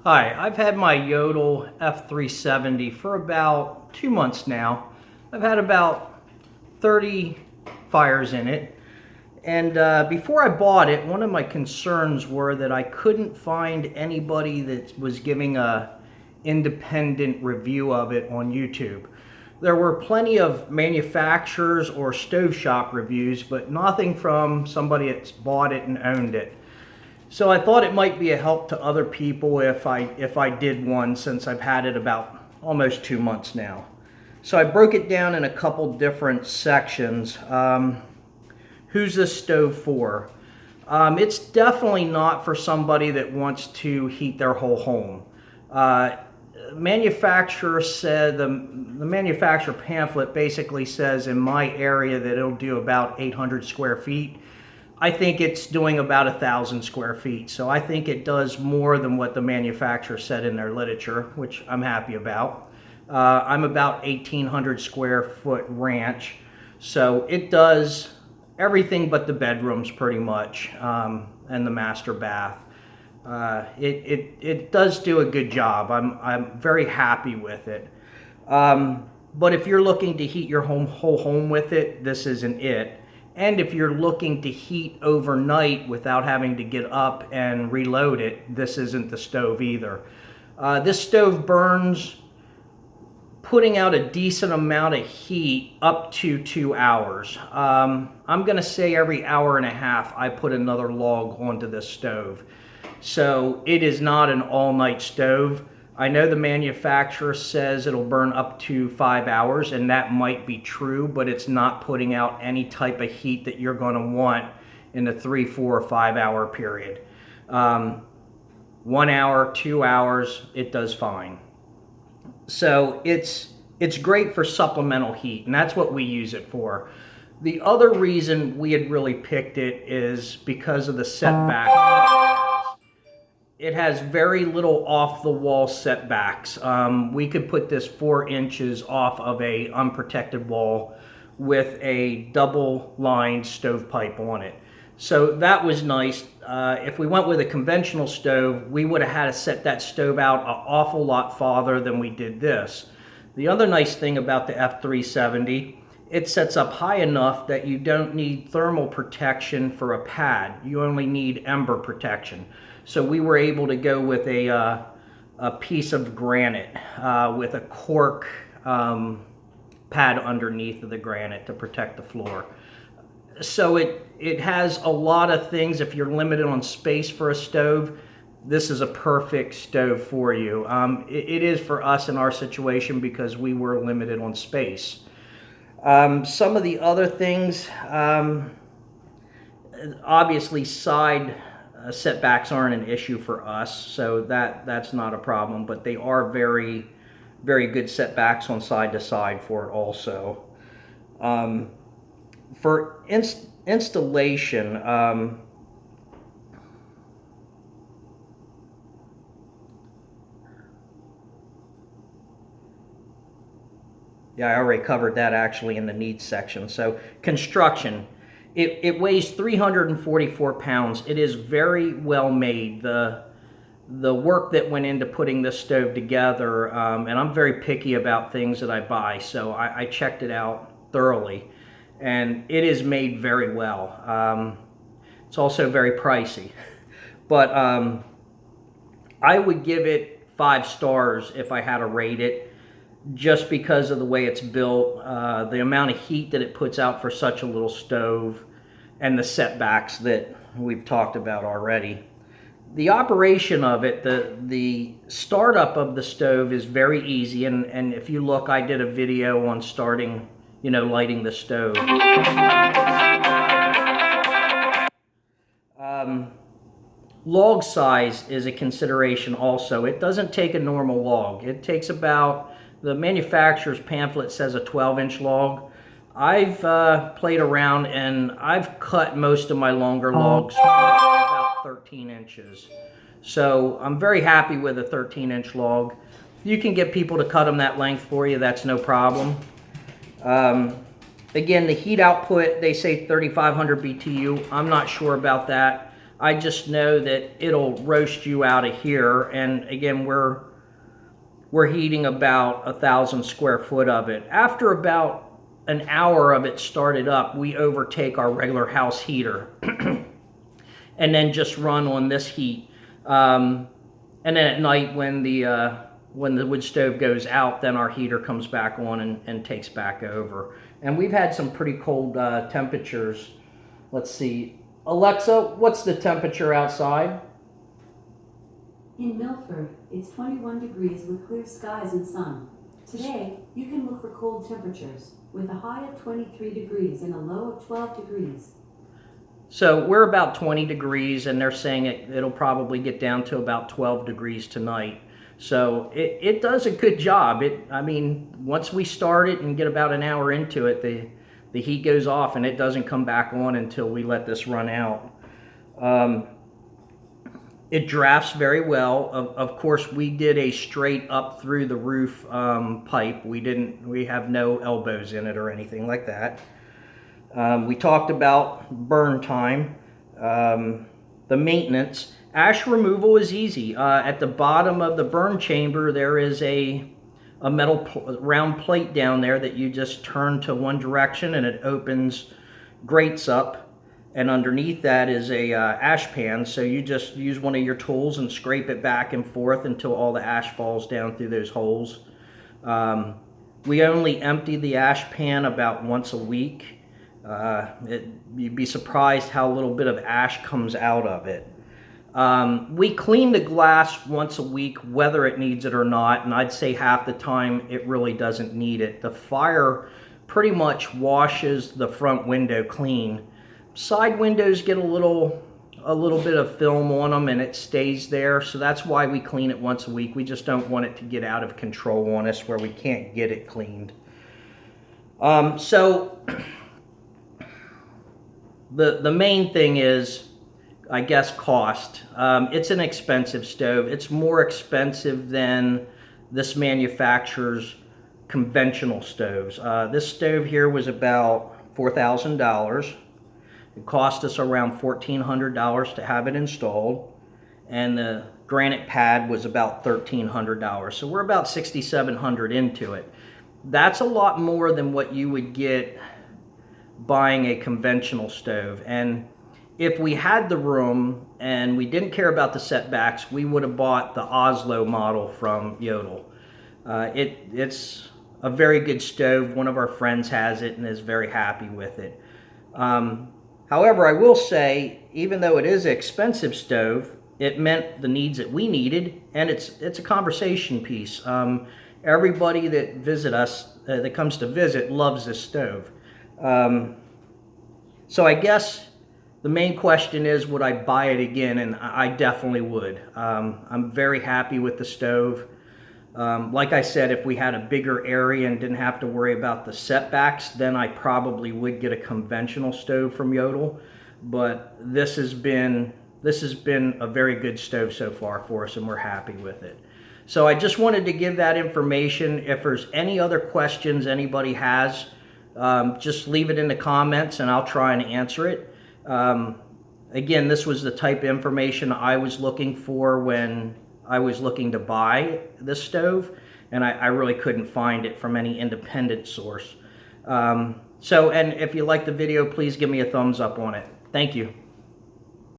Hi, I've had my Jotul F370 for about 2 months now. I've had about 30 fires in it. And before I bought it, one of my concerns were that I couldn't find anybody that was giving a independent review of it on YouTube. There were plenty of manufacturers or stove shop reviews, but nothing from somebody that's bought it and owned it. So I thought it might be a help to other people if I did one, since I've had it about almost 2 months now. So I broke it down in a couple different sections. Who's this stove for? It's definitely not for somebody that wants to heat their whole home. Manufacturer said, the manufacturer pamphlet basically says in my area that it'll do about 800 square feet. I think it's doing about 1,000 square feet. So I think it does more than what the manufacturer said in their literature, which I'm happy about. I'm about 1,800 square foot ranch. So it does everything but the bedrooms pretty much, and the master bath. It does do a good job. I'm very happy with it. But if you're looking to heat your whole home with it, this isn't it. And if you're looking to heat overnight without having to get up and reload it, this isn't the stove either. This stove burns, putting out a decent amount of heat up to 2 hours. I'm gonna say every hour and a half I put another log onto this stove. So it is not an all-night stove. I know the manufacturer says it'll burn up to 5 hours, and that might be true, but it's not putting out any type of heat that you're gonna want in a 3, 4, or 5 hour period. 1 hour, 2 hours, it does fine. So it's great for supplemental heat, and that's what we use it for. The other reason we had really picked it is because of the setback. It has very little off-the-wall setbacks. We could put this 4 inches off of a unprotected wall with a double-lined stovepipe on it. So that was nice. If we went with a conventional stove, we would have had to set that stove out an awful lot farther than we did this. The other nice thing about the F370, it sets up high enough that you don't need thermal protection for a pad. You only need ember protection. So we were able to go with a piece of granite with a cork pad underneath of the granite to protect the floor. So it has a lot of things. If you're limited on space for a stove, this is a perfect stove for you. It is for us in our situation because we were limited on space. Some of the other things, obviously side setbacks aren't an issue for us, so that's not a problem, but they are very, very good setbacks on side to side for it also. For installation, yeah, I already covered that actually in the needs section. So construction. It weighs 344 pounds. It is very well made. The work that went into putting this stove together, and I'm very picky about things that I buy, so I checked it out thoroughly, and it is made very well. It's also very pricey, but I would give it 5 stars if I had to rate it, just because of the way it's built, the amount of heat that it puts out for such a little stove, and the setbacks that we've talked about already. The operation of it, the startup of the stove is very easy, and if you look, I did a video on starting, lighting the stove. Log size is a consideration also. It doesn't take a normal log. It takes about, the manufacturer's pamphlet says a 12-inch log. I've played around and I've cut most of my longer logs about 13 inches. So I'm very happy with a 13-inch log. You can get people to cut them that length for you, that's no problem. Again, the heat output, they say 3,500 BTU. I'm not sure about that. I just know that it'll roast you out of here. And again, we're heating about 1,000 square foot of it. After about an hour of it started up, we overtake our regular house heater and then just run on this heat. And then at night when the wood stove goes out, then our heater comes back on and takes back over. And we've had some pretty cold temperatures. Let's see. Alexa, what's the temperature outside? In Milford, it's 21 degrees with clear skies and sun. Today, you can look for cold temperatures, with a high of 23 degrees and a low of 12 degrees. So we're about 20 degrees, and they're saying it'll probably get down to about 12 degrees tonight. So it does a good job. I mean, once we start it and get about an hour into it, the heat goes off and it doesn't come back on until we let this run out. It drafts very well. Of course, we did a straight up through the roof pipe. We have no elbows in it or anything like that. We talked about burn time, the maintenance. Ash removal is easy. At the bottom of the burn chamber, there is a metal round plate down there that you just turn to one direction and it opens, grates up. And underneath that is a ash pan, so you just use one of your tools and scrape it back and forth until all the ash falls down through those holes. We only empty the ash pan about once a week. You'd be surprised how little bit of ash comes out of it. We clean the glass once a week, whether it needs it or not, and I'd say half the time it really doesn't need it. The fire pretty much washes the front window clean. Side windows get a little bit of film on them and it stays there, so that's why we clean it once a week. We just don't want it to get out of control on us where we can't get it cleaned. So the main thing is, I guess, cost. It's an expensive stove. It's more expensive than this manufacturer's conventional stoves. This stove here was about $4,000. It cost us around $1,400 to have it installed, and the granite pad was about $1,300. So we're about $6,700 into it. That's a lot more than what you would get buying a conventional stove. And if we had the room and we didn't care about the setbacks, we would have bought the Oslo model from Jotul. It's a very good stove. One of our friends has it and is very happy with it. However, I will say, even though it is an expensive stove, it meant the needs that we needed, and it's a conversation piece. Everybody that that comes to visit, loves this stove. So I guess the main question is, would I buy it again? And I definitely would. I'm very happy with the stove. Like I said, if we had a bigger area and didn't have to worry about the setbacks, then I probably would get a conventional stove from Jotul. But this has been a very good stove so far for us, and we're happy with it. So I just wanted to give that information. If there's any other questions anybody has, just leave it in the comments and I'll try and answer it. Again, this was the type of information I was looking for when I was looking to buy this stove, and I really couldn't find it from any independent source. And if you like the video, please give me a thumbs up on it. Thank you.